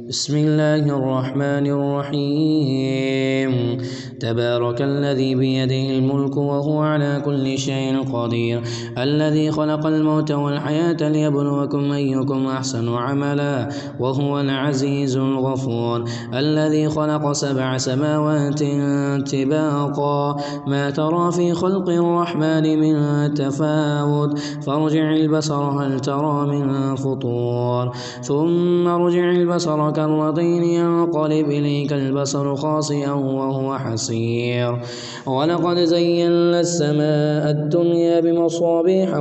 بسم الله الرحمن الرحيم تبارك الذي بيده الملك وهو على كل شيء قدير الذي خلق الموت والحياة ليبلوكم أيكم أحسن عملا وهو العزيز الغفور الذي خلق 7 سماوات طباقا ما ترى في خلق الرحمن من تفاوت فارجع البصر هل ترى من فطور ثم ارجع البصر كرتين ينقلب إليك البصر خاسئا وهو حسير ولقد زينا السماء الدنيا بمصابيح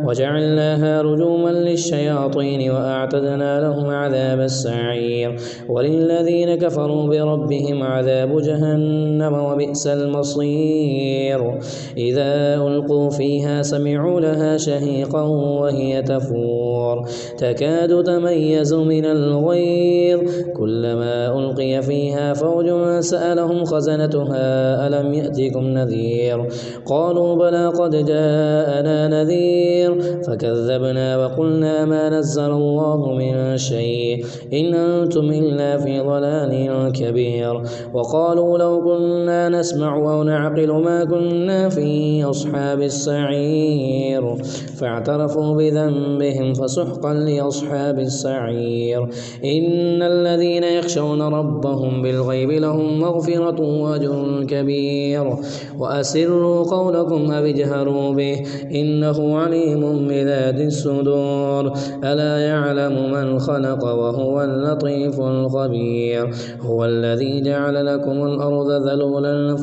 وجعلناها رجوما للشياطين وأعتدنا لهم عذاب السعير وللذين كفروا بربهم عذاب جهنم وبئس المصير إذا ألقوا فيها سمعوا لها شهيقا وهي تفور تكاد تميز من الغيظ كلما ألقي فيها فوج سألهم خزنتها ألم يأتكم نذير قالوا بلى قد جاءنا نذير فكذبنا وقلنا ما نزل الله من شيء إن أنتم إلا في ضلال كبير وقالوا لو كنا نسمع أو نعقل ما كنا في أصحاب السعير فاعترفوا بذنبهم فسحقا لأصحاب السعير إن الذين يخشون ربهم بالغيب لهم مغفرة وأجر كبير وأسروا قولكم أو اجهروا به إنه عليم بذات الصدور ألا يعلم من خلق وهو اللطيف الخبير هو الذي جعل لكم الأرض ذلولا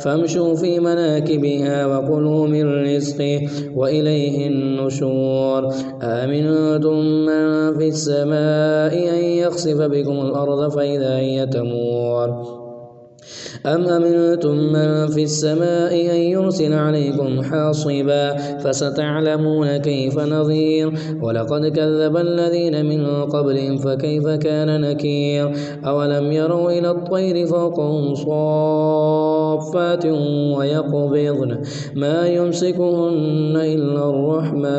فامشوا في مناكبها وكلوا من رزقه وإليه النشور آمنتم من في السماء أن يخسف بكم الأرض فإذا هي تمور أم أمنتم من في السماء أن يرسل عليكم حاصبا فستعلمون كيف نظير ولقد كذب الذين من قبلهم فكيف كان نكير أولم يروا إلى الطير فوقهم صافات ويقبضن ما يمسكهن إلا الرحمن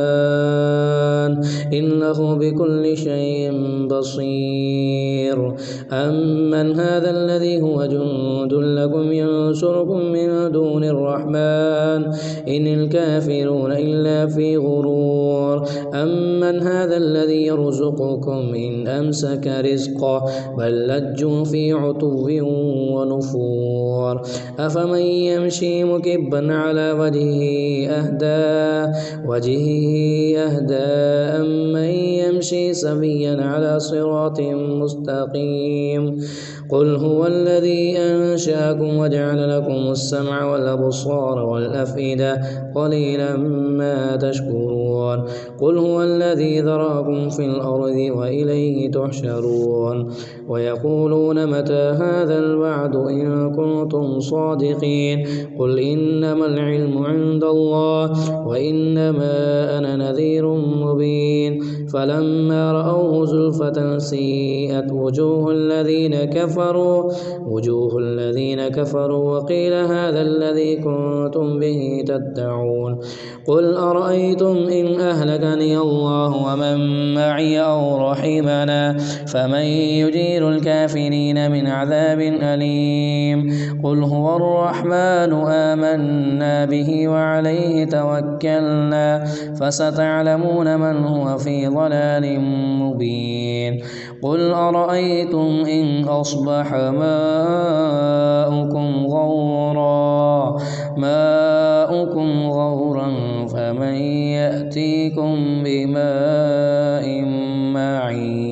إنه بكل شيء بصير أمن هذا الذي هو جند لكم ينصركم من دون الرحمن إن الكافرون إلا في غرور أمن هذا الذي يرزقكم إن أمسك رزقه بل لجوا في عتو ونفور أفمن يمشي مكبا على وجهه أهدى أمن يمشي سويا على صراط مستقيم قل هو الذي أنشأكم وجعل لكم السمع والأبصار والأفئدة قليلا ما تشكرون قل هو الذي ذرأكم في الأرض وإليه تحشرون ويقولون متى هذا الوعد إن كنتم صادقين قل إنما العلم عند الله وإنما أنا نذير مبين فلما رأوه زلفة سيئت وجوه الذين كفروا وقيل هذا الذي كنتم به تدعون قل أرأيتم إن أهلكني الله ومن معي أو رحمنا فمن يجير الكافرين من عذاب أليم قل هو الرحمن آمنا به وعليه توكلنا فستعلمون من هو في ضلال مبين قل أرأيتم إن أصبح ماؤكم غورا فمن يأتيكم بماء معين